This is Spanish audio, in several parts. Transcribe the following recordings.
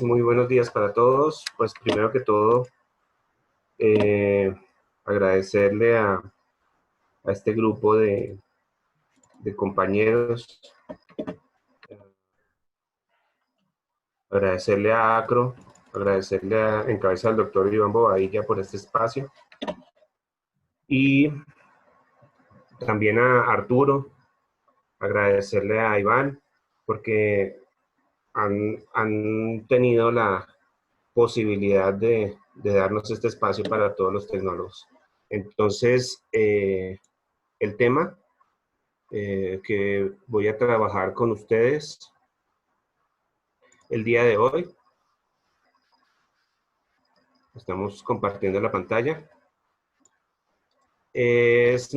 Muy buenos días para todos. Pues primero que todo, agradecerle a este grupo de compañeros, agradecerle a ACRO, agradecerle en cabeza al doctor Iván Bobadilla por este espacio y también a Arturo, agradecerle a Iván porque han tenido la posibilidad de darnos este espacio para todos los tecnólogos. Entonces, el tema que voy a trabajar con ustedes el día de hoy. Estamos compartiendo la pantalla. Es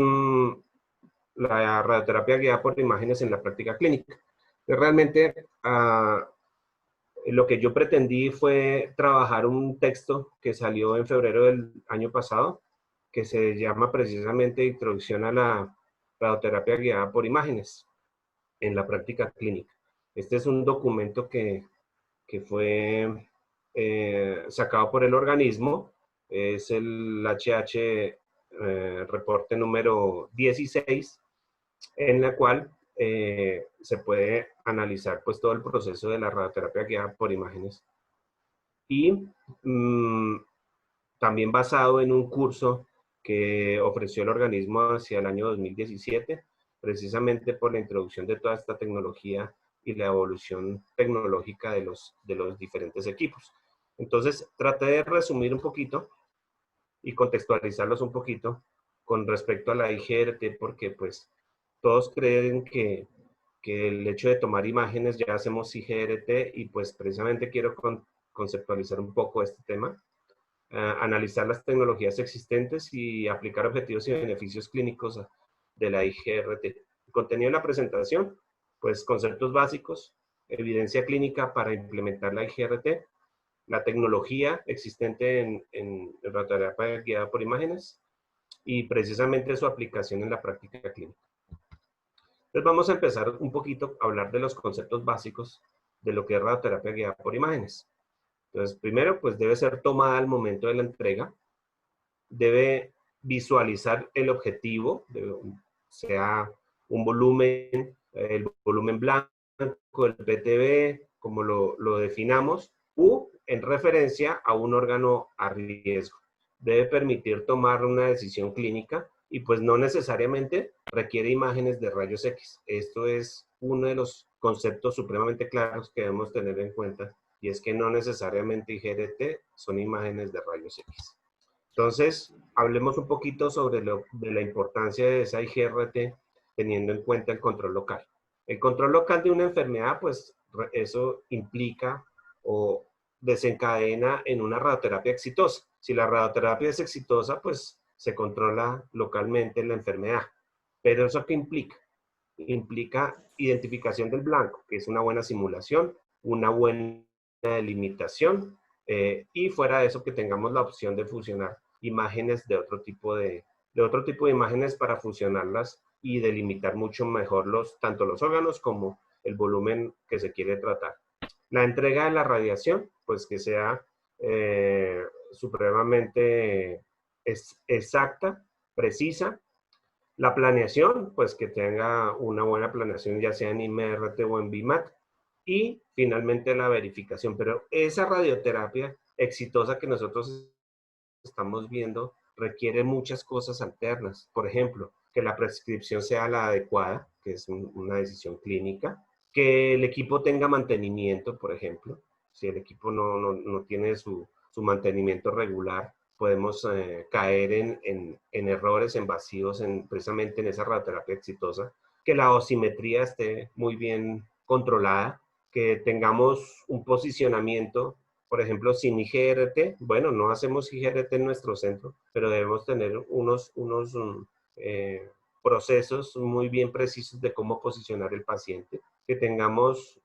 la radioterapia guiada por imágenes en la práctica clínica. Realmente, lo que yo pretendí fue trabajar un texto que salió en febrero del año pasado, que se llama precisamente Introducción a la radioterapia guiada por imágenes en la práctica clínica. Este es un documento que fue sacado por el organismo, es el HH reporte número 16, en la cual se puede analizar pues todo el proceso de la radioterapia guiada por imágenes. Y también basado en un curso que ofreció el organismo hacia el año 2017, precisamente por la introducción de toda esta tecnología y la evolución tecnológica de los diferentes equipos. Entonces, traté de resumir un poquito y contextualizarlos un poquito con respecto a la IGRT, porque pues todos creen que el hecho de tomar imágenes ya hacemos IGRT y pues precisamente quiero conceptualizar un poco este tema, analizar las tecnologías existentes y aplicar objetivos y beneficios clínicos de la IGRT. El contenido de la presentación, pues conceptos básicos, evidencia clínica para implementar la IGRT, la tecnología existente en radioterapia guiada por imágenes y precisamente su aplicación en la práctica clínica. Entonces vamos a empezar un poquito a hablar de los conceptos básicos de lo que es radioterapia guiada por imágenes. Entonces, primero, pues debe ser tomada al momento de la entrega, debe visualizar el objetivo, sea un volumen, el volumen blanco, el PTB, como lo definamos, u en referencia a un órgano a riesgo. Debe permitir tomar una decisión clínica y pues no necesariamente requiere imágenes de rayos X. Esto es uno de los conceptos supremamente claros que debemos tener en cuenta, y es que no necesariamente IGRT son imágenes de rayos X. Entonces, hablemos un poquito sobre de la importancia de esa IGRT teniendo en cuenta el control local. El control local de una enfermedad, pues eso implica o desencadena en una radioterapia exitosa. Si la radioterapia es exitosa, pues se controla localmente la enfermedad. Pero ¿eso qué implica? Implica identificación del blanco, que es una buena simulación, una buena delimitación, y fuera de eso que tengamos la opción de fusionar imágenes de otro tipo de imágenes para fusionarlas y delimitar mucho mejor tanto los órganos como el volumen que se quiere tratar. La entrega de la radiación, pues que sea supremamente exacta, precisa. La planeación, pues que tenga una buena planeación, ya sea en IMRT o en BIMAT. Y finalmente la verificación. Pero esa radioterapia exitosa que nosotros estamos viendo requiere muchas cosas alternas. Por ejemplo, que la prescripción sea la adecuada, que es una decisión clínica, que el equipo tenga mantenimiento, por ejemplo. Si el equipo no tiene su mantenimiento regular, podemos caer en errores, en vacíos, precisamente en esa radioterapia exitosa. Que la osimetría esté muy bien controlada, que tengamos un posicionamiento, por ejemplo, sin IGRT. Bueno, no hacemos IGRT en nuestro centro, pero debemos tener unos procesos muy bien precisos de cómo posicionar el paciente, que tengamos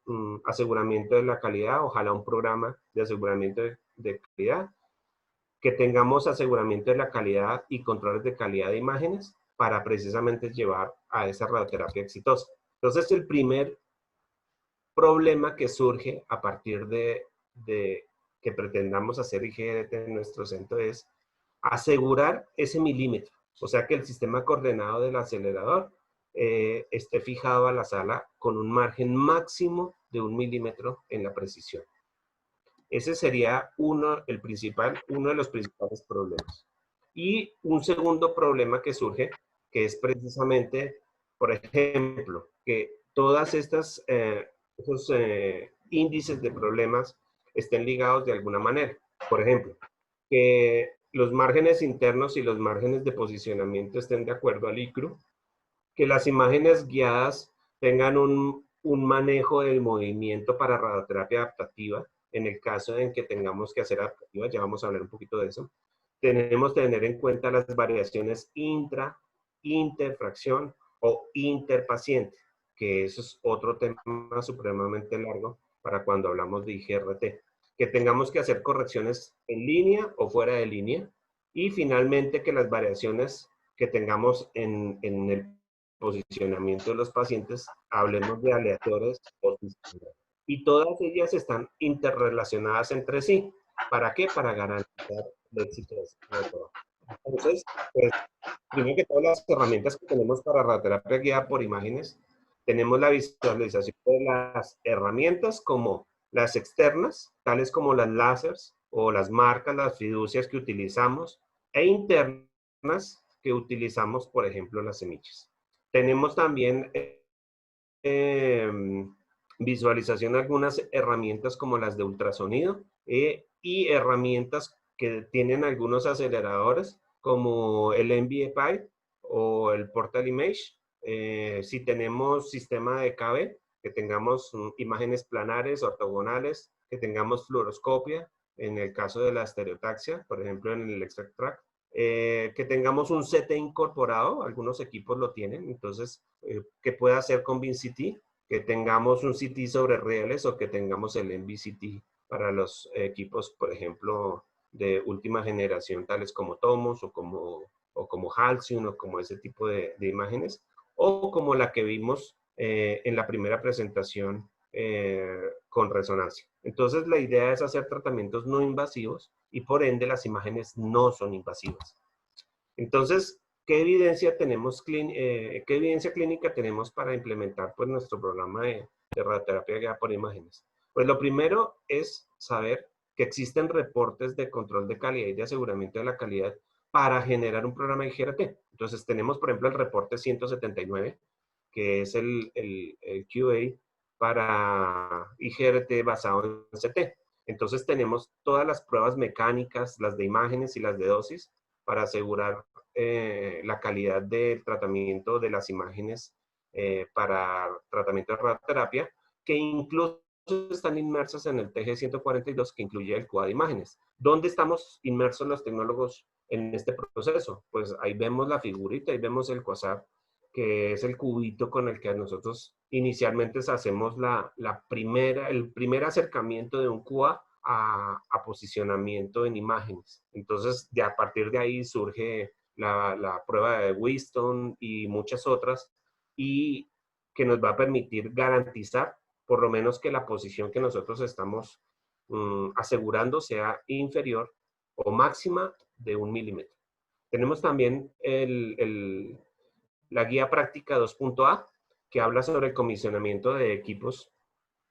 aseguramiento de la calidad, ojalá un programa de aseguramiento de calidad, que tengamos aseguramiento de la calidad y controles de calidad de imágenes para precisamente llevar a esa radioterapia exitosa. Entonces, el primer problema que surge a partir de que pretendamos hacer IGRT en nuestro centro es asegurar ese milímetro. O sea, que el sistema coordenado del acelerador esté fijado a la sala con un margen máximo de 1 milímetro en la precisión. Ese sería uno de los principales problemas. Y un segundo problema que surge, que es precisamente, por ejemplo, que todas estas esos índices de problemas estén ligados de alguna manera. Por ejemplo, que los márgenes internos y los márgenes de posicionamiento estén de acuerdo al ICRU, que las imágenes guiadas tengan un manejo del movimiento para radioterapia adaptativa, en el caso en que tengamos que hacer adaptativa, ya vamos a hablar un poquito de eso. Tenemos que tener en cuenta las variaciones interfracción o interpaciente, que eso es otro tema supremamente largo para cuando hablamos de IGRT. Que tengamos que hacer correcciones en línea o fuera de línea. Y finalmente que las variaciones que tengamos en el posicionamiento de los pacientes, hablemos de aleatorios o distintos. Y todas ellas están interrelacionadas entre sí. ¿Para qué? Para garantizar el éxito de ese trabajo. Entonces, pues, primero que todas las herramientas que tenemos para radioterapia guiada por imágenes, tenemos la visualización de las herramientas como las externas, tales como las láseres o las marcas, las fiducias que utilizamos, e internas que utilizamos, por ejemplo, las semillas. Tenemos también visualización de algunas herramientas como las de ultrasonido y herramientas que tienen algunos aceleradores como el NVPI o el Portal Image. Si tenemos sistema de KB, que tengamos imágenes planares, ortogonales, que tengamos fluoroscopia, en el caso de la estereotaxia, por ejemplo en el extract track, que tengamos un CT incorporado, algunos equipos lo tienen, entonces, que pueda hacer con VinCT, que tengamos un CT sobre rieles o que tengamos el NVCT para los equipos, por ejemplo, de última generación, tales como Tomos o como Halcyon o como ese tipo de imágenes, o como la que vimos en la primera presentación con resonancia. Entonces, la idea es hacer tratamientos no invasivos y por ende las imágenes no son invasivas. Entonces, ¿qué evidencia clínica tenemos para implementar pues, nuestro programa de radioterapia guiada por imágenes? Pues lo primero es saber que existen reportes de control de calidad y de aseguramiento de la calidad para generar un programa de IGRT. Entonces, tenemos, por ejemplo, el reporte 179, que es el QA para IGRT basado en CT. Entonces, tenemos todas las pruebas mecánicas, las de imágenes y las de dosis, para asegurar la calidad del tratamiento de las imágenes para tratamiento de radioterapia, que incluso están inmersas en el TG-142, que incluye el QA de imágenes. ¿Dónde estamos inmersos los tecnólogos en este proceso? Pues ahí vemos la figurita, ahí vemos el QASAR, que es el cubito con el que nosotros inicialmente hacemos el primer acercamiento de un QA a posicionamiento en imágenes. Entonces, a partir de ahí surge la prueba de Whiston y muchas otras, y que nos va a permitir garantizar por lo menos que la posición que nosotros estamos asegurando sea inferior o máxima de 1 milímetro. Tenemos también la guía práctica 2.A, que habla sobre el comisionamiento de equipos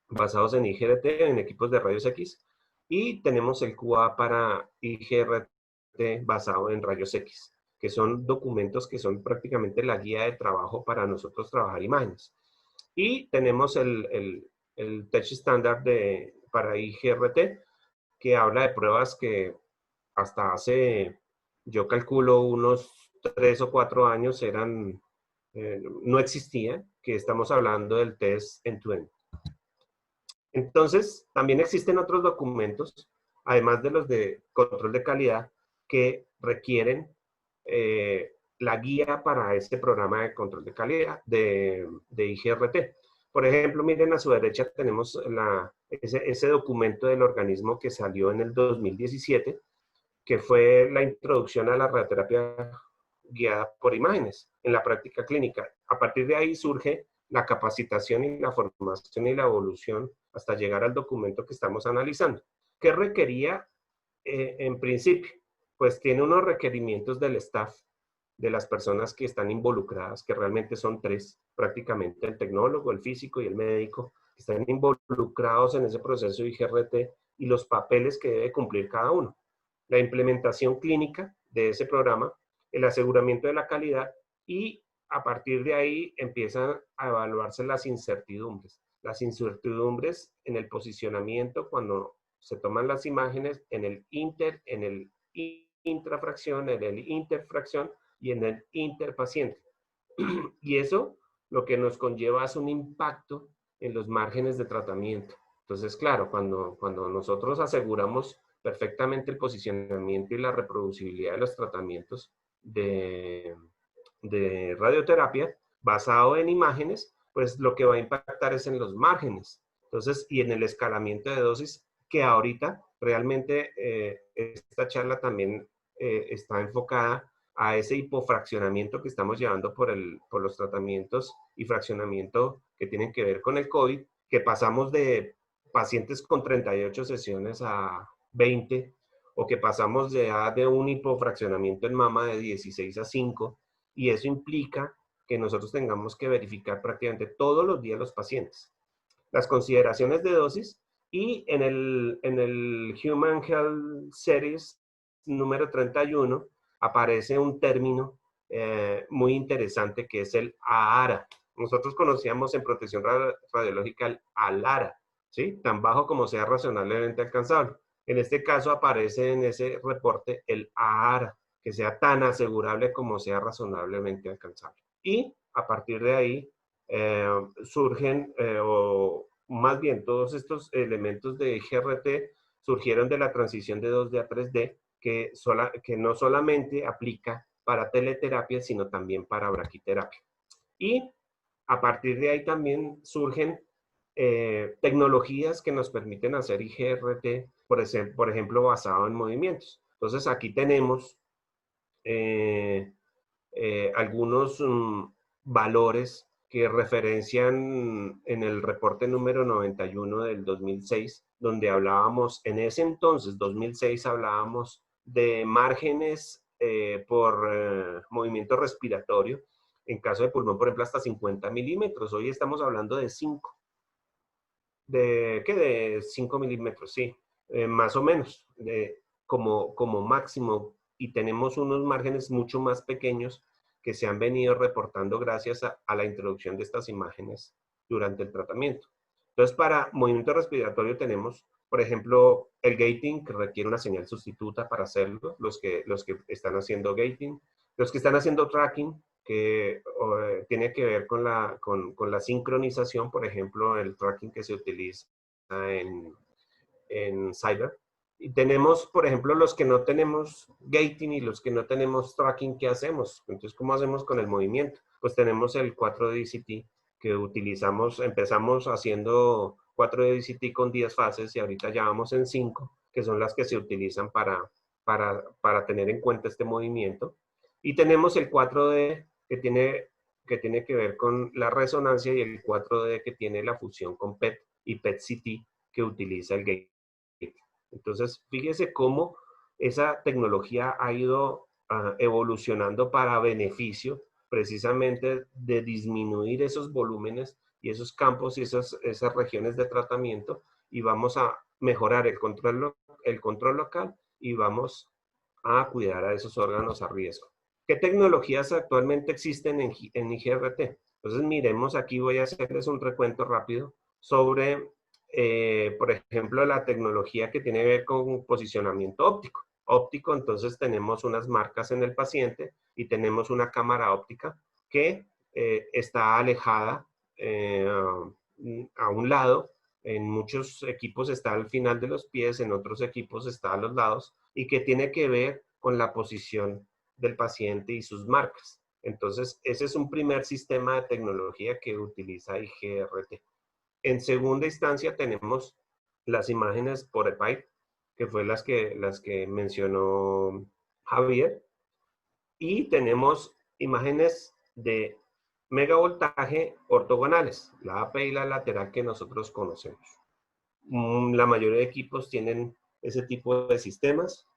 basados en IGRT, en equipos de rayos X, y tenemos el QA para IGRT basado en rayos X, que son documentos que son prácticamente la guía de trabajo para nosotros trabajar imágenes. Y tenemos el Tech Standard para IGRT, que habla de pruebas que hasta hace, yo calculo, unos 3 o 4 años no existían, que estamos hablando del test end-to-end. Entonces, también existen otros documentos, además de los de control de calidad, que requieren la guía para este programa de control de calidad de IGRT. Por ejemplo, miren a su derecha tenemos ese documento del organismo que salió en el 2017, que fue la introducción a la radioterapia guiada por imágenes en la práctica clínica. A partir de ahí surge la capacitación y la formación y la evolución hasta llegar al documento que estamos analizando. ¿Qué requería en principio? Pues tiene unos requerimientos del staff, de las personas que están involucradas, que realmente son tres, prácticamente el tecnólogo, el físico y el médico, que están involucrados en ese proceso de IGRT y los papeles que debe cumplir cada uno. La implementación clínica de ese programa, el aseguramiento de la calidad y a partir de ahí empiezan a evaluarse las incertidumbres. Las incertidumbres en el posicionamiento cuando se toman las imágenes en el en el intrafracción, en el interfracción y en el interpaciente. Y eso lo que nos conlleva es un impacto en los márgenes de tratamiento. Entonces, claro, cuando nosotros aseguramos perfectamente el posicionamiento y la reproducibilidad de los tratamientos de radioterapia basado en imágenes, pues lo que va a impactar es en los márgenes. Entonces, y en el escalamiento de dosis, que ahorita realmente esta charla también está enfocada a ese hipofraccionamiento que estamos llevando por los tratamientos y fraccionamiento que tienen que ver con el COVID, que pasamos de pacientes con 38 sesiones a 20, o que pasamos de un hipofraccionamiento en mama de 16 a 5, y eso implica que nosotros tengamos que verificar prácticamente todos los días los pacientes. Las consideraciones de dosis y en el Human Health Series número 31 aparece un término muy interesante que es el AARA. Nosotros conocíamos en protección radiológica el ALARA, ¿sí? Tan bajo como sea razonablemente alcanzable. En este caso aparece en ese reporte el AARA, que sea tan asegurable como sea razonablemente alcanzable. Y a partir de ahí surgen, o más bien todos estos elementos de GRT surgieron de la transición de 2D a 3D, que no solamente aplica para teleterapia, sino también para braquiterapia. Y a partir de ahí también surgen tecnologías que nos permiten hacer IGRT, por ejemplo, basado en movimientos. Entonces aquí tenemos algunos valores que referencian en el reporte número 91 del 2006, donde hablábamos, en ese entonces, 2006, hablábamos de márgenes por movimiento respiratorio, en caso de pulmón, por ejemplo, hasta 50 milímetros. Hoy estamos hablando de 5. ¿Qué? De 5 milímetros, sí, más o menos, como máximo. Y tenemos unos márgenes mucho más pequeños que se han venido reportando gracias a la introducción de estas imágenes durante el tratamiento. Entonces, para movimiento respiratorio tenemos, por ejemplo, el gating, que requiere una señal sustituta para hacerlo, los que están haciendo gating, los que están haciendo tracking, que tiene que ver con la sincronización, por ejemplo, el tracking que se utiliza en Cyber. Y tenemos, por ejemplo, los que no tenemos gating y los que no tenemos tracking, ¿qué hacemos? Entonces, ¿cómo hacemos con el movimiento? Pues tenemos el 4DCT que utilizamos, empezamos haciendo 4DCT con 10 fases y ahorita ya vamos en 5, que son las que se utilizan para tener en cuenta este movimiento. Y tenemos el 4D que tiene que ver con la resonancia y el 4D que tiene la fusión con PET y PET-CT que utiliza el gating. Entonces, fíjese cómo esa tecnología ha ido evolucionando para beneficio precisamente de disminuir esos volúmenes y esos campos y esas regiones de tratamiento, y vamos a mejorar el control local y vamos a cuidar a esos órganos a riesgo. ¿Qué tecnologías actualmente existen en IGRT? Entonces, miremos, aquí voy a hacerles un recuento rápido sobre por ejemplo, la tecnología que tiene que ver con posicionamiento óptico. Óptico, entonces tenemos unas marcas en el paciente y tenemos una cámara óptica que está alejada a un lado. En muchos equipos está al final de los pies, en otros equipos está a los lados, y que tiene que ver con la posición del paciente y sus marcas. Entonces, ese es un primer sistema de tecnología que utiliza IGRT. En segunda instancia tenemos las imágenes por EPIPE, que fue las que mencionó Javier, y tenemos imágenes de megavoltaje ortogonales, la AP y la lateral que nosotros conocemos. La mayoría de equipos tienen ese tipo de sistemas.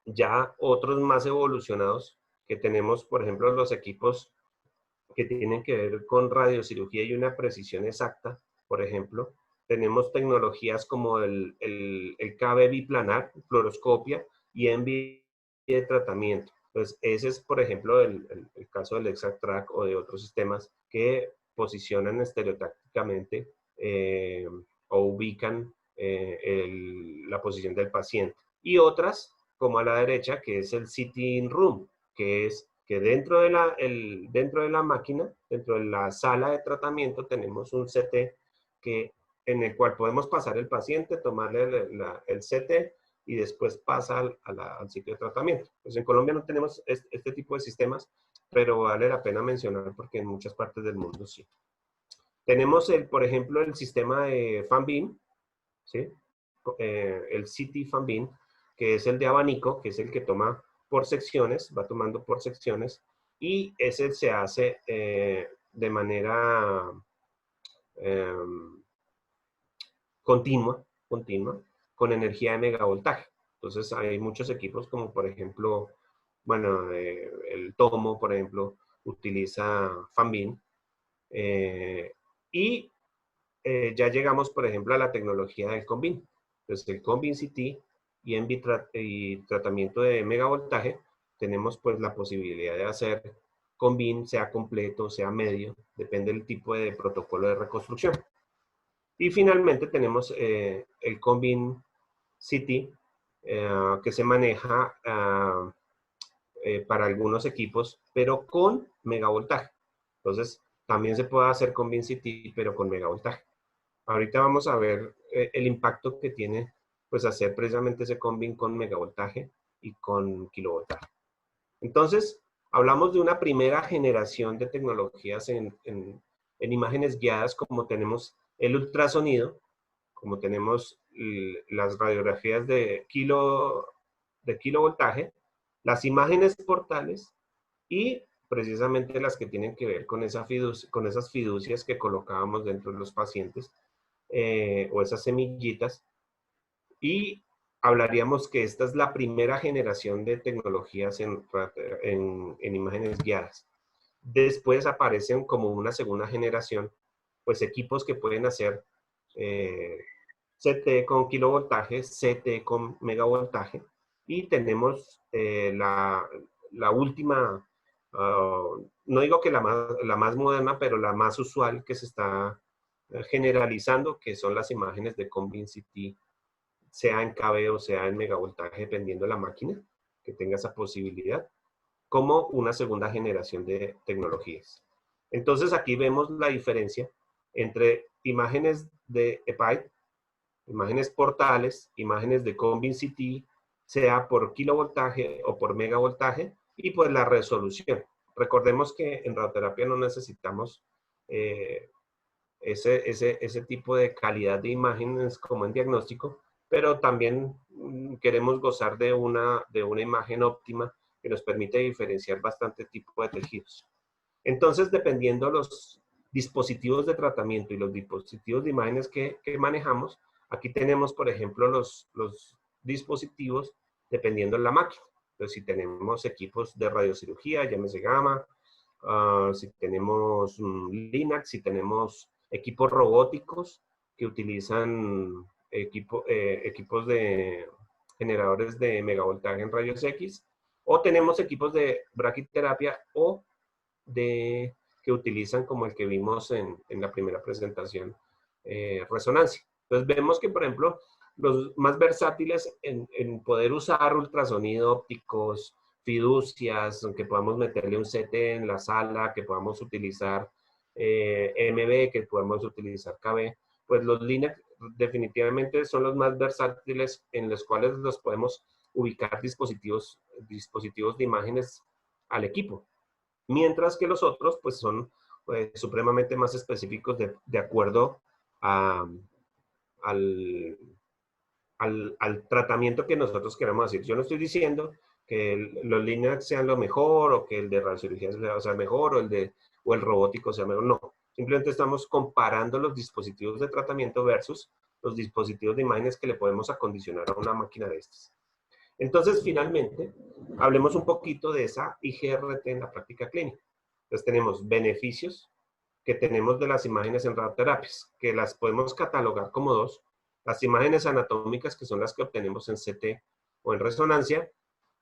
Ya otros más evolucionados que tenemos, por ejemplo, los equipos que tienen que ver con radiocirugía y una precisión exacta, por ejemplo, tenemos tecnologías como el KB biplanar, fluoroscopia y ENVI de tratamiento. Entonces, ese es, por ejemplo, el caso del ExactTrack o de otros sistemas que posicionan estereotácticamente o ubican la posición del paciente. Y otras, como a la derecha, que es el Sitting Room, que es que dentro de la máquina, dentro de la sala de tratamiento, tenemos un CT en el cual podemos pasar el paciente, tomarle el CT y después pasa al sitio de tratamiento. Pues en Colombia no tenemos este tipo de sistemas, pero vale la pena mencionar porque en muchas partes del mundo sí. Tenemos, por ejemplo, el sistema de FANBIM, ¿sí? El CT FANBIM, que es el de abanico, que es el que toma por secciones, va tomando por secciones, y ese se hace de manera continua, con energía de megavoltaje. Entonces hay muchos equipos como por ejemplo, bueno, el Tomo, por ejemplo, utiliza FANBIM, y ya llegamos, por ejemplo, a la tecnología del CONBIN. Entonces, el CONBIN CT y tratamiento de megavoltaje, tenemos pues la posibilidad de hacer CONBIN, sea completo, sea medio, depende del tipo de protocolo de reconstrucción. Y finalmente tenemos el CONBIN CT, que se maneja para algunos equipos, pero con megavoltaje. Entonces, también se puede hacer CONBIN CT, pero con megavoltaje. Ahorita vamos a ver el impacto que tiene pues hacer precisamente ese CONBIN con megavoltaje y con kilovoltaje. Entonces, hablamos de una primera generación de tecnologías en imágenes guiadas, como tenemos el ultrasonido, como tenemos las radiografías de kilovoltaje, las imágenes portales y precisamente las que tienen que ver con esas fiducias que colocábamos dentro de los pacientes, o esas semillitas, y hablaríamos que esta es la primera generación de tecnologías en imágenes guiadas. Después aparecen como una segunda generación, pues equipos que pueden hacer CT con kilovoltaje, CT con megavoltaje, y tenemos la última, no digo que la más moderna, pero la más usual que se está generalizando, que son las imágenes de CONBIN CT, sea en KB o sea en megavoltaje, dependiendo de la máquina que tenga esa posibilidad, como una segunda generación de tecnologías. Entonces aquí vemos la diferencia entre imágenes de EPI, imágenes portales, imágenes de CONBIN CT, sea por kilovoltaje o por megavoltaje, y pues la resolución. Recordemos que en radioterapia no necesitamos ese tipo de calidad de imágenes como en diagnóstico, pero también queremos gozar de una imagen óptima que nos permite diferenciar bastante tipo de tejidos. Entonces, dependiendo los dispositivos de tratamiento y los dispositivos de imágenes que manejamos, aquí tenemos, por ejemplo, los dispositivos dependiendo de la máquina. Entonces, si tenemos equipos de radiocirugía, llámese Gamma, si tenemos Linac, si tenemos equipos robóticos que utilizan equipos de generadores de megavoltaje en rayos X, o tenemos equipos de braquiterapia o que utilizan como el que vimos en la primera presentación, resonancia. Entonces vemos que, por ejemplo, los más versátiles en poder usar ultrasonido ópticos, fiducias, que podamos meterle un CT en la sala, que podamos utilizar MB, que podamos utilizar KB, pues los Linac definitivamente son los más versátiles, en los cuales los podemos ubicar dispositivos de imágenes al equipo. Mientras que los otros pues son supremamente más específicos de acuerdo al tratamiento que nosotros queramos hacer. Yo no estoy diciendo que los Linac sean lo mejor, o que el de radiocirugía sea mejor, o el robótico sea mejor. No, simplemente estamos comparando los dispositivos de tratamiento versus los dispositivos de imágenes que le podemos acondicionar a una máquina de estas. Entonces, finalmente, hablemos un poquito de esa IGRT en la práctica clínica. Entonces, tenemos beneficios que tenemos de las imágenes en radioterapias, que las podemos catalogar como dos. Las imágenes anatómicas, que son las que obtenemos en CT o en resonancia,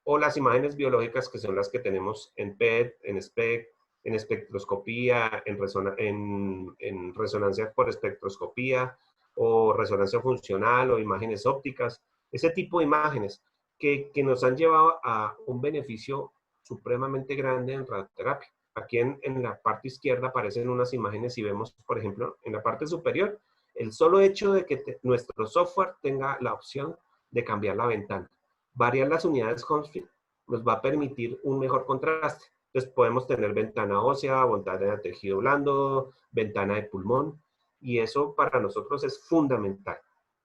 o las imágenes biológicas, que son las que tenemos en PET, en SPEC, en espectroscopía, en resonancia por espectroscopía, o resonancia funcional, o imágenes ópticas. Ese tipo de imágenes que nos han llevado a un beneficio supremamente grande en radioterapia. Aquí en la parte izquierda aparecen unas imágenes y vemos, por ejemplo, en la parte superior, el solo hecho de que nuestro software tenga la opción de cambiar la ventana. Variar las unidades Hounsfield nos va a permitir un mejor contraste. Entonces podemos tener ventana ósea, ventana de tejido blando, ventana de pulmón, y eso para nosotros es fundamental,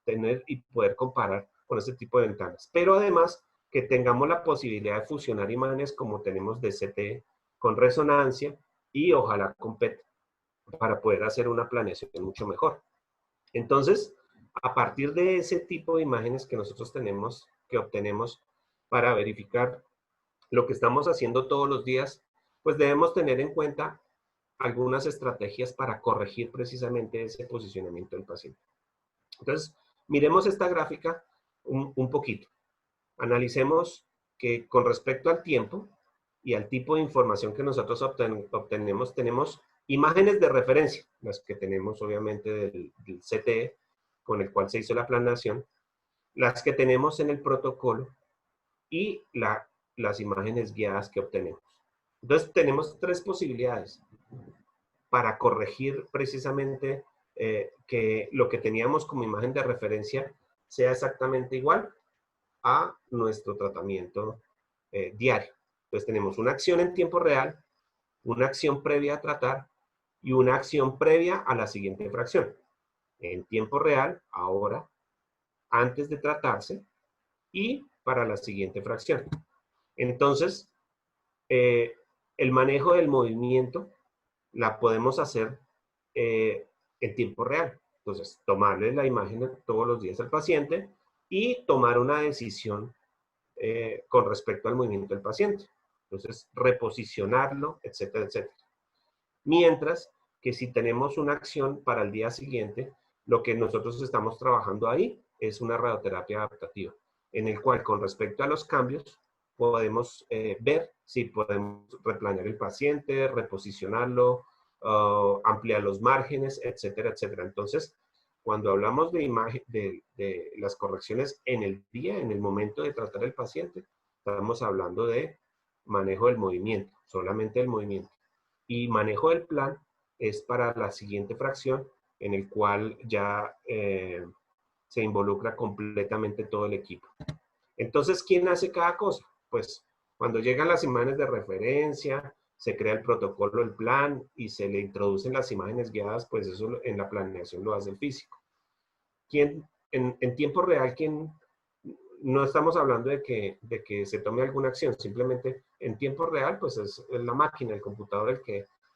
tener y poder comparar con este tipo de ventanas. Pero además que tengamos la posibilidad de fusionar imágenes como tenemos de CT con resonancia y ojalá con PET para poder hacer una planeación mucho mejor. Entonces, a partir de ese tipo de imágenes que nosotros tenemos, que obtenemos para verificar lo que estamos haciendo todos los días, pues debemos tener en cuenta algunas estrategias para corregir precisamente ese posicionamiento del paciente. Entonces, miremos esta gráfica un poquito. Analicemos que con respecto al tiempo y al tipo de información que nosotros obtenemos, tenemos imágenes de referencia, las que tenemos obviamente del CTE, con el cual se hizo la planeación, las que tenemos en el protocolo y las imágenes guiadas que obtenemos. Entonces tenemos tres posibilidades para corregir precisamente que lo que teníamos como imagen de referencia sea exactamente igual a nuestro tratamiento diario. Entonces tenemos una acción en tiempo real, una acción previa a tratar y una acción previa a la siguiente fracción. En tiempo real, ahora, antes de tratarse y para la siguiente fracción. Entonces, el manejo del movimiento la podemos hacer en tiempo real. Entonces, tomarle la imagen todos los días al paciente y tomar una decisión con respecto al movimiento del paciente. Entonces, reposicionarlo, etcétera, etcétera. Mientras que si tenemos una acción para el día siguiente, lo que nosotros estamos trabajando ahí es una radioterapia adaptativa, en el cual con respecto a los cambios podemos ver si podemos replanear el paciente, reposicionarlo, ampliar los márgenes, etcétera, etcétera. Entonces, cuando hablamos de las correcciones en el día, en el momento de tratar al paciente, estamos hablando de manejo del movimiento, solamente el movimiento. Y manejo del plan es para la siguiente fracción, en el cual ya se involucra completamente todo el equipo. Entonces, ¿quién hace cada cosa? Pues cuando llegan las imágenes de referencia, se crea el protocolo, el plan, y se le introducen las imágenes guiadas, pues eso en la planeación lo hace el físico. ¿Quién, en tiempo real, quién? No estamos hablando de que se tome alguna acción, simplemente en tiempo real, pues es la máquina, el computador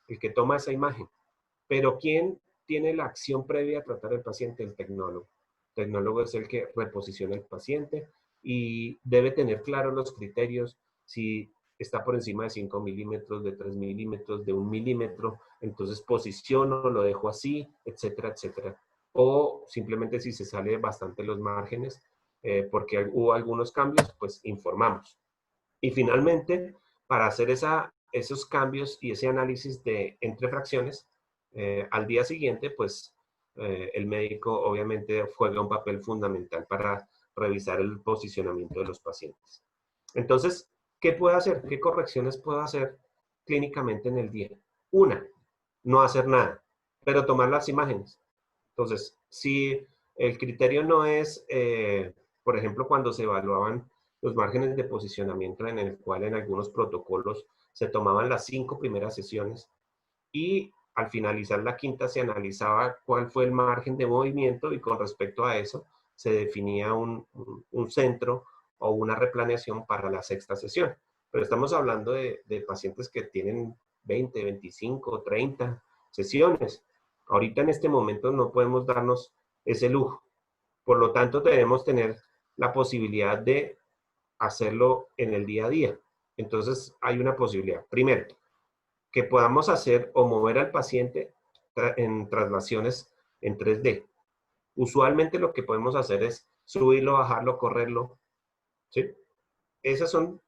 el que toma esa imagen. Pero ¿quién tiene la acción previa a tratar al paciente? El tecnólogo. El tecnólogo es el que reposiciona al paciente y debe tener claros los criterios, si está por encima de 5 milímetros, de 3 milímetros, de 1 milímetro, entonces posiciono, lo dejo así, etcétera, etcétera. O simplemente si se sale bastante los márgenes, porque hubo algunos cambios, pues informamos. Y finalmente, para hacer esos cambios y ese análisis de entre fracciones, al día siguiente, pues el médico obviamente juega un papel fundamental para revisar el posicionamiento de los pacientes. Entonces, ¿qué puedo hacer? ¿Qué correcciones puedo hacer clínicamente en el día? Una, no hacer nada, pero tomar las imágenes. Entonces, si el criterio no es, por ejemplo, cuando se evaluaban los márgenes de posicionamiento en el cual en algunos protocolos se tomaban las 5 primeras sesiones y al finalizar la quinta se analizaba cuál fue el margen de movimiento y con respecto a eso se definía un centro o una replaneación para la sexta sesión. Pero estamos hablando de pacientes que tienen 20, 25, 30 sesiones. Ahorita en este momento no podemos darnos ese lujo. Por lo tanto, debemos tener la posibilidad de hacerlo en el día a día. Entonces, hay una posibilidad. Primero, que podamos hacer o mover al paciente en traslaciones en 3D. Usualmente lo que podemos hacer es subirlo, bajarlo, correrlo, ¿sí? Esos son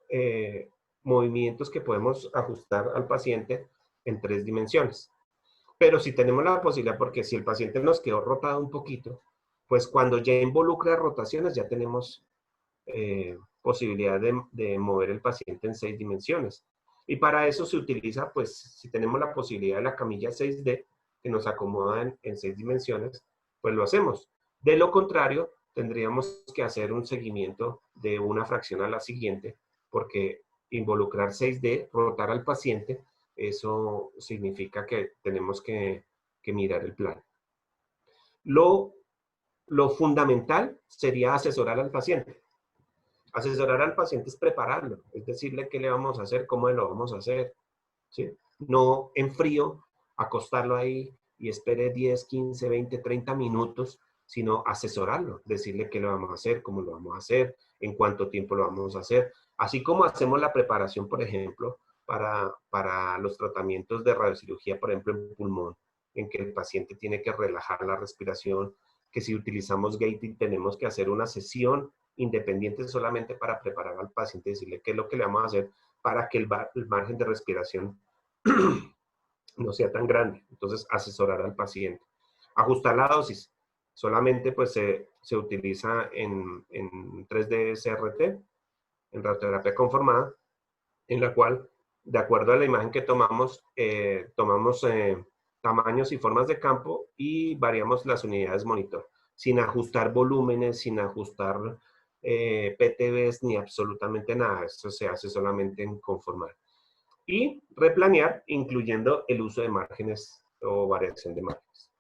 movimientos que podemos ajustar al paciente en 3 dimensiones. Pero si tenemos la posibilidad, porque si el paciente nos quedó rotado un poquito, pues cuando ya involucra rotaciones ya tenemos posibilidad de mover el paciente en 6 dimensiones. Y para eso se utiliza, pues, si tenemos la posibilidad de la camilla 6D, que nos acomoda en 6 dimensiones, pues lo hacemos. De lo contrario, tendríamos que hacer un seguimiento de una fracción a la siguiente, porque involucrar 6D, rotar al paciente, eso significa que tenemos que mirar el plan. Lo fundamental sería asesorar al paciente. Asesorar al paciente es prepararlo, es decirle qué le vamos a hacer, cómo lo vamos a hacer, ¿sí? No en frío, acostarlo ahí y espere 10, 15, 20, 30 minutos, sino asesorarlo, decirle qué le vamos a hacer, cómo lo vamos a hacer, en cuánto tiempo lo vamos a hacer, así como hacemos la preparación, por ejemplo, para los tratamientos de radiocirugía, por ejemplo, en pulmón, en que el paciente tiene que relajar la respiración, que si utilizamos gating tenemos que hacer una sesión independiente solamente para preparar al paciente y decirle qué es lo que le vamos a hacer para que el margen de respiración no sea tan grande. Entonces, asesorar al paciente. Ajustar la dosis. Solamente pues se utiliza en 3D CRT, en radioterapia conformada, en la cual, de acuerdo a la imagen que tomamos, tomamos tamaños y formas de campo y variamos las unidades monitor, sin ajustar volúmenes, sin ajustar PTVs ni absolutamente nada. Esto se hace solamente en conformar. Y replanear, incluyendo el uso de márgenes o variación de márgenes.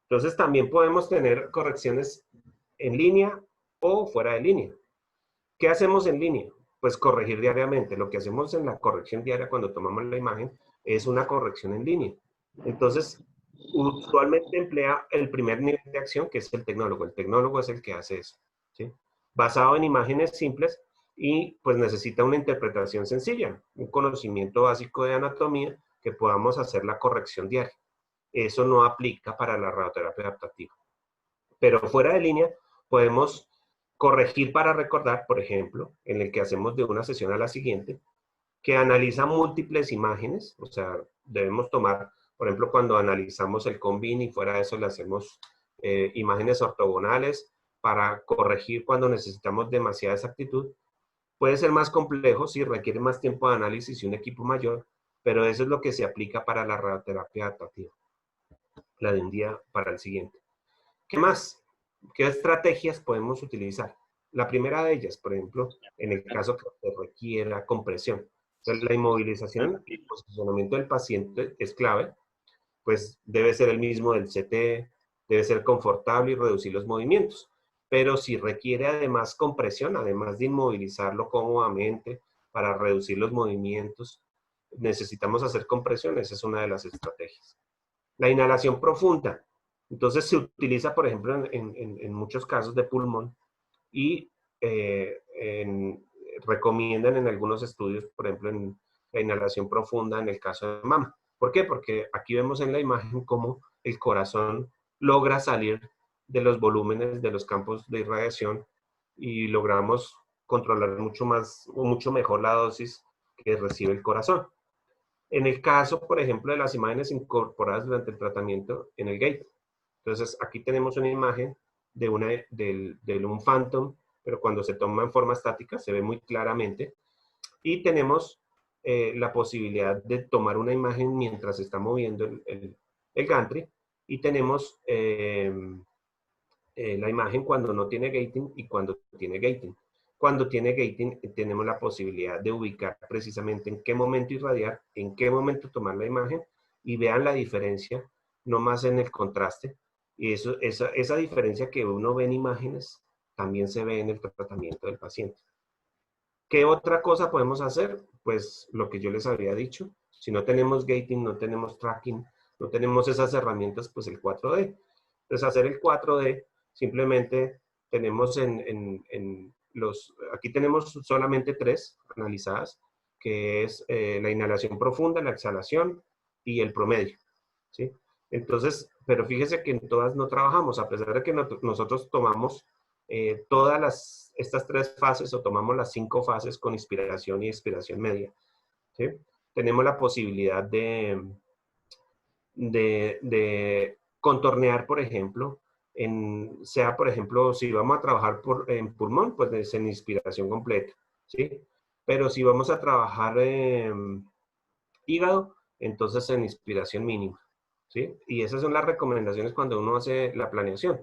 Entonces, también podemos tener correcciones en línea o fuera de línea. ¿Qué hacemos en línea? Pues corregir diariamente. Lo que hacemos en la corrección diaria cuando tomamos la imagen es una corrección en línea. Entonces, usualmente emplea el primer nivel de acción, que es el tecnólogo. El tecnólogo es el que hace eso, ¿sí? Basado en imágenes simples y pues necesita una interpretación sencilla, un conocimiento básico de anatomía que podamos hacer la corrección diaria. Eso no aplica para la radioterapia adaptativa. Pero fuera de línea podemos corregir para recordar, por ejemplo, en el que hacemos de una sesión a la siguiente, que analiza múltiples imágenes, o sea, debemos tomar, por ejemplo, cuando analizamos el combin y fuera de eso le hacemos imágenes ortogonales para corregir cuando necesitamos demasiada exactitud. Puede ser más complejo si requiere más tiempo de análisis y un equipo mayor, pero eso es lo que se aplica para la radioterapia adaptativa, la de un día para el siguiente. ¿Qué más? ¿Qué estrategias podemos utilizar? La primera de ellas, por ejemplo, en el caso que requiera compresión. Entonces, la inmovilización y posicionamiento del paciente es clave, pues debe ser el mismo del CT, debe ser confortable y reducir los movimientos. Pero si requiere además compresión, además de inmovilizarlo cómodamente para reducir los movimientos, necesitamos hacer compresión. Esa es una de las estrategias. La inhalación profunda. Entonces se utiliza, por ejemplo, en muchos casos de pulmón y recomiendan en algunos estudios, por ejemplo, en la inhalación profunda en el caso de mama. ¿Por qué? Porque aquí vemos en la imagen cómo el corazón logra salir de los volúmenes de los campos de irradiación y logramos controlar mucho más o mucho mejor la dosis que recibe el corazón. En el caso, por ejemplo, de las imágenes incorporadas durante el tratamiento en el gate. Entonces, aquí tenemos una imagen de un Phantom, pero cuando se toma en forma estática se ve muy claramente. Y tenemos la posibilidad de tomar una imagen mientras se está moviendo el gantry. Y tenemos la imagen cuando no tiene gating y cuando tiene gating. Cuando tiene gating, tenemos la posibilidad de ubicar precisamente en qué momento irradiar, en qué momento tomar la imagen y vean la diferencia, no más en el contraste. Y esa diferencia que uno ve en imágenes también se ve en el tratamiento del paciente. ¿Qué otra cosa podemos hacer? Pues lo que yo les había dicho, Si no tenemos gating, no tenemos tracking, no tenemos esas herramientas, pues el 4D. Entonces, hacer el 4D, simplemente tenemos aquí tenemos solamente 3 analizadas, que es la inhalación profunda, la exhalación y el promedio, ¿sí? Entonces, pero fíjese que en todas no trabajamos, a pesar de que nosotros tomamos estas 3 fases o tomamos las 5 fases con inspiración y expiración media, ¿sí? Tenemos la posibilidad de contornear, por ejemplo, por ejemplo, si vamos a trabajar en pulmón, pues es en inspiración completa, ¿sí? Pero si vamos a trabajar en hígado, entonces en inspiración mínima, ¿sí? Y esas son las recomendaciones cuando uno hace la planeación.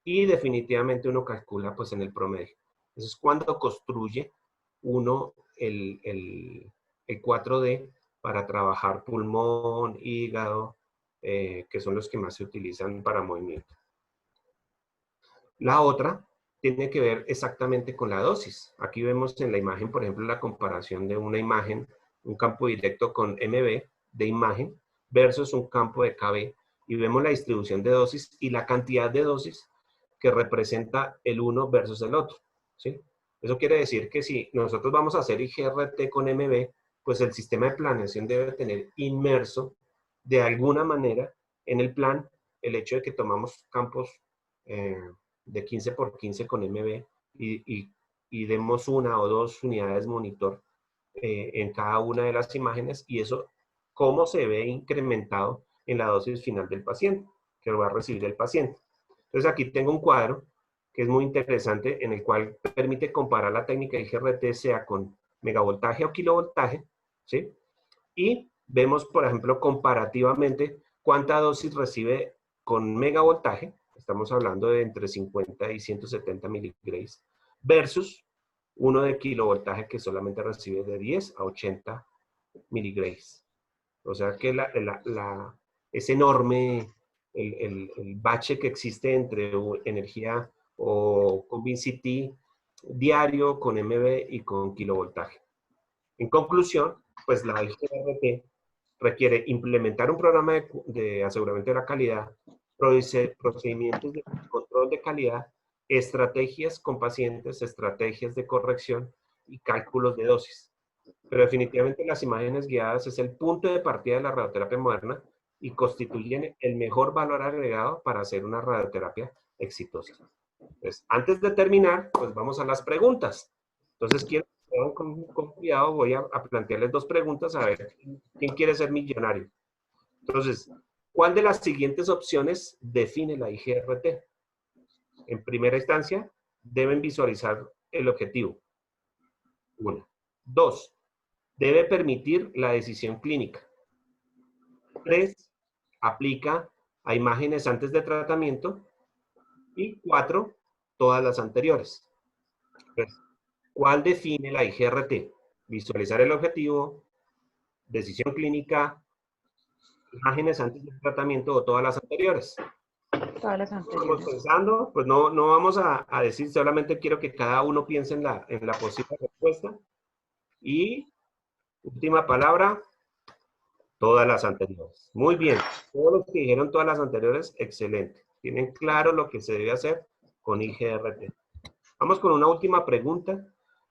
Y definitivamente uno calcula, pues, en el promedio. Eso es cuando construye uno el 4D para trabajar pulmón, hígado, que son los que más se utilizan para movimiento. La otra tiene que ver exactamente con la dosis. Aquí vemos en la imagen, por ejemplo, la comparación de una imagen, un campo directo con MB de imagen versus un campo de KB, y vemos la distribución de dosis y la cantidad de dosis que representa el uno versus el otro, ¿sí? Eso quiere decir que si nosotros vamos a hacer IGRT con MB, pues el sistema de planeación debe tener inmerso de alguna manera en el plan el hecho de que tomamos campos de 15 por 15 con MB y demos 1 o 2 unidades monitor en cada una de las imágenes, y eso cómo se ve incrementado en la dosis final del paciente, que lo va a recibir el paciente. Entonces aquí tengo un cuadro que es muy interesante, en el cual permite comparar la técnica de IGRT sea con megavoltaje o kilovoltaje, ¿sí? Y vemos, por ejemplo, comparativamente cuánta dosis recibe con megavoltaje, estamos hablando de entre 50 y 170 miligrays, versus uno de kilovoltaje que solamente recibe de 10 a 80 miligrays. O sea que es enorme el bache que existe entre energía o con VCT diario, con MB y con kilovoltaje. En conclusión, pues la IGRT requiere implementar un programa de aseguramiento de la calidad, procedimientos de control de calidad, estrategias con pacientes, estrategias de corrección y cálculos de dosis. Pero definitivamente las imágenes guiadas es el punto de partida de la radioterapia moderna y constituyen el mejor valor agregado para hacer una radioterapia exitosa. Entonces, antes de terminar, pues vamos a las preguntas. Entonces, quiero que con cuidado, voy a plantearles 2 preguntas a ver quién quiere ser millonario. Entonces, ¿cuál de las siguientes opciones define la IGRT? En primera instancia, deben visualizar el objetivo. 1. 2. Debe permitir la decisión clínica. 3. Aplica a imágenes antes de tratamiento. Y 4. Todas las anteriores. Entonces, ¿cuál define la IGRT? Visualizar el objetivo, decisión clínica, imágenes antes del tratamiento o todas las anteriores. Todas las Estamos anteriores. pensando, pues no vamos a decir, solamente quiero que cada uno piense en la posible respuesta. Y última palabra, todas las anteriores. Muy bien. Todos los que dijeron todas las anteriores, excelente. Tienen claro lo que se debe hacer con IGRT. Vamos con una última pregunta,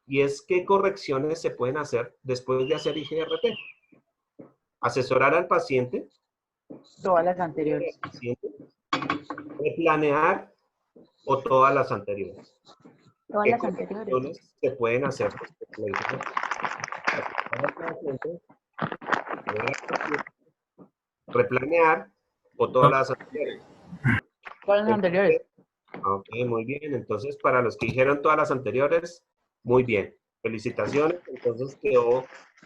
y es ¿qué correcciones se pueden hacer después de hacer IGRT? Asesorar al paciente. Todas las anteriores. Replanear o todas las anteriores. Todas ¿Qué las anteriores. correcciones se pueden hacer? Replanear o todas las anteriores. Todas las anteriores. Ok, muy bien. Entonces, para los que dijeron todas las anteriores, muy bien. Felicitaciones. Entonces quedó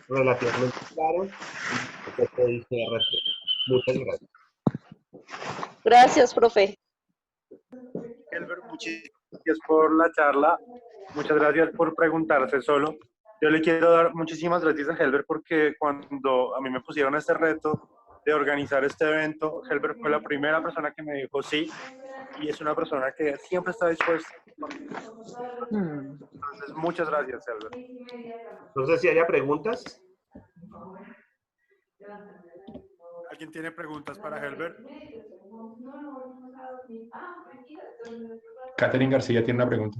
relativamente claro. Muchas gracias. Gracias, profe. Helber, muchísimas gracias por la charla. Muchas gracias por preguntarse solo. Yo le quiero dar muchísimas gracias a Helber porque cuando a mí me pusieron este reto de organizar este evento, Helber fue la primera persona que me dijo sí, y es una persona que siempre está dispuesta. Entonces, muchas gracias, Helber. No sé si haya preguntas. ¿Alguien tiene preguntas para Helber? Catherine García tiene una pregunta.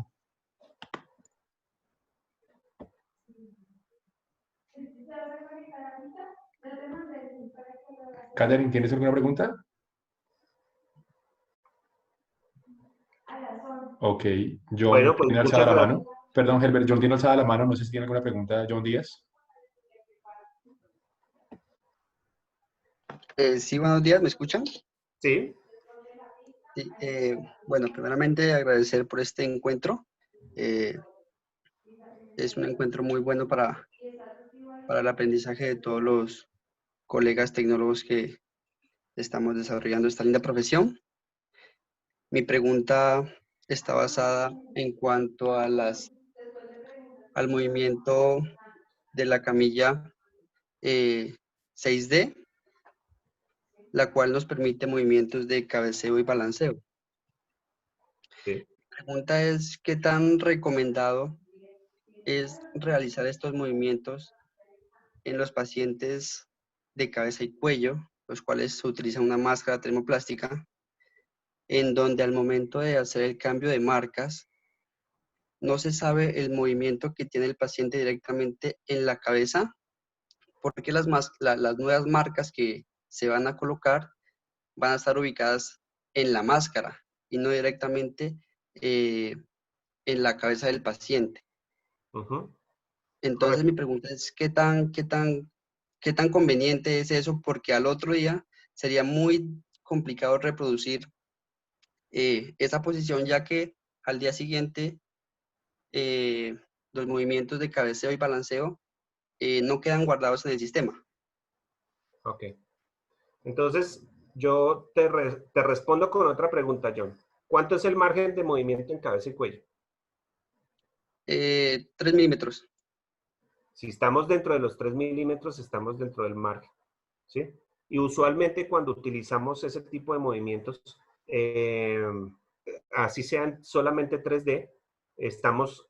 Catherine, ¿tienes alguna pregunta? Ok, John Bueno, pues tiene muchas alzada la gracias. mano. Perdón, Herbert, John tiene alzada la mano. No sé si tiene alguna pregunta, John Díaz. Sí, buenos días, ¿me escuchan? Sí, Sí, bueno, primeramente agradecer por este encuentro. Es un encuentro muy bueno para el aprendizaje de todos los colegas tecnólogos que estamos desarrollando esta linda profesión. Mi pregunta está basada en cuanto a al movimiento de la camilla 6D, la cual nos permite movimientos de cabeceo y balanceo. sí. La pregunta es, ¿qué tan recomendado es realizar estos movimientos en los pacientes de cabeza y cuello, los cuales se utiliza una máscara termoplástica, en donde al momento de hacer el cambio de marcas, no se sabe el movimiento que tiene el paciente directamente en la cabeza, porque las nuevas marcas que se van a colocar van a estar ubicadas en la máscara y no directamente en la cabeza del paciente. Ujú. Entonces Correcto. mi pregunta es, ¿qué tan conveniente es eso? Porque al otro día sería muy complicado reproducir esa posición, ya que al día siguiente los movimientos de cabeceo y balanceo no quedan guardados en el sistema. Ok. Entonces, yo te respondo con otra pregunta, John. ¿Cuánto es el margen de movimiento en cabeza y cuello? 3 milímetros. Si estamos dentro de los 3 milímetros, estamos dentro del margen, ¿sí? Y usualmente cuando utilizamos ese tipo de movimientos, eh, así sean solamente 3D, estamos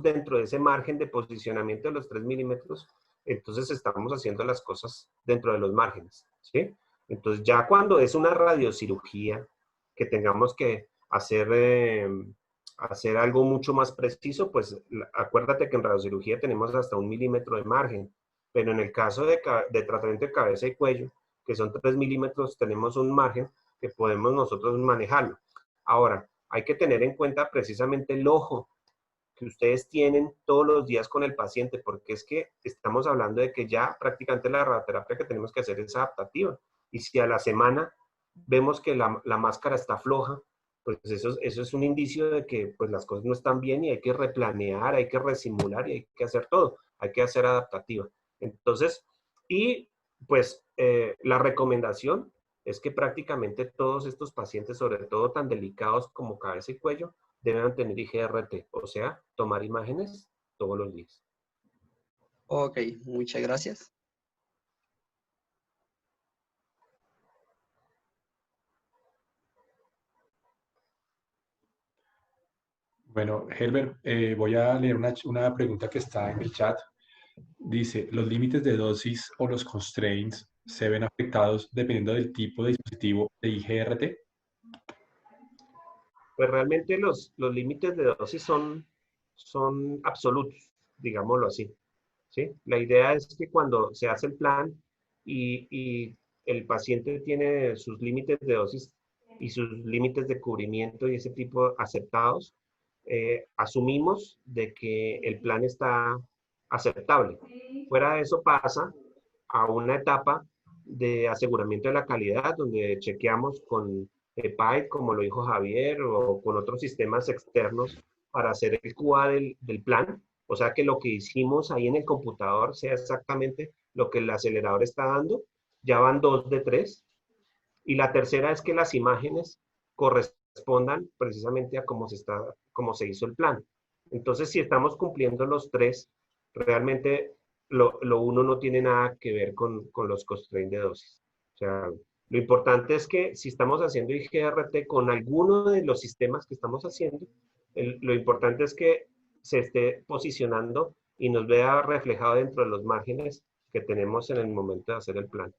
dentro de ese margen de posicionamiento de los 3 milímetros, entonces estamos haciendo las cosas dentro de los márgenes, ¿sí? Entonces ya cuando es una radiocirugía, que tengamos que hacer algo mucho más preciso, pues acuérdate que en radiocirugía tenemos hasta 1 milímetro de margen, pero en el caso de tratamiento de cabeza y cuello, que son 3 milímetros, tenemos un margen que podemos nosotros manejarlo. Ahora, hay que tener en cuenta precisamente el ojo que ustedes tienen todos los días con el paciente, porque es que estamos hablando de que ya prácticamente la radioterapia que tenemos que hacer es adaptativa. Y si a la semana vemos que la máscara está floja, pues eso es un indicio de que pues las cosas no están bien y hay que replanear, hay que resimular y hay que hacer todo, hay que hacer adaptativa. Entonces, y pues la recomendación es que prácticamente todos estos pacientes, sobre todo tan delicados como cabeza y cuello, deben tener IGRT, o sea, tomar imágenes todos los días. Ok, muchas gracias. Bueno, Herbert, voy a leer una pregunta que está en el chat. Dice, ¿los límites de dosis o los constraints se ven afectados dependiendo del tipo de dispositivo de IGRT? Pues realmente los límites de dosis son absolutos, digámoslo así, ¿sí? La idea es que cuando se hace el plan y el paciente tiene sus límites de dosis y sus límites de cubrimiento y ese tipo aceptados, asumimos de que el plan está aceptable. Fuera de eso pasa a una etapa de aseguramiento de la calidad, donde chequeamos con PIPE, como lo dijo Javier, o con otros sistemas externos para hacer el QA del plan. O sea, que lo que hicimos ahí en el computador sea exactamente lo que el acelerador está dando. Ya van 2 de 3. Y la tercera es que las imágenes correspondan precisamente a cómo se hizo el plan. Entonces, si estamos cumpliendo los 3, realmente lo uno no tiene nada que ver con los constraints de dosis. O sea, lo importante es que si estamos haciendo IGRT con alguno de los sistemas que estamos haciendo, lo importante es que se esté posicionando y nos vea reflejado dentro de los márgenes que tenemos en el momento de hacer el plan.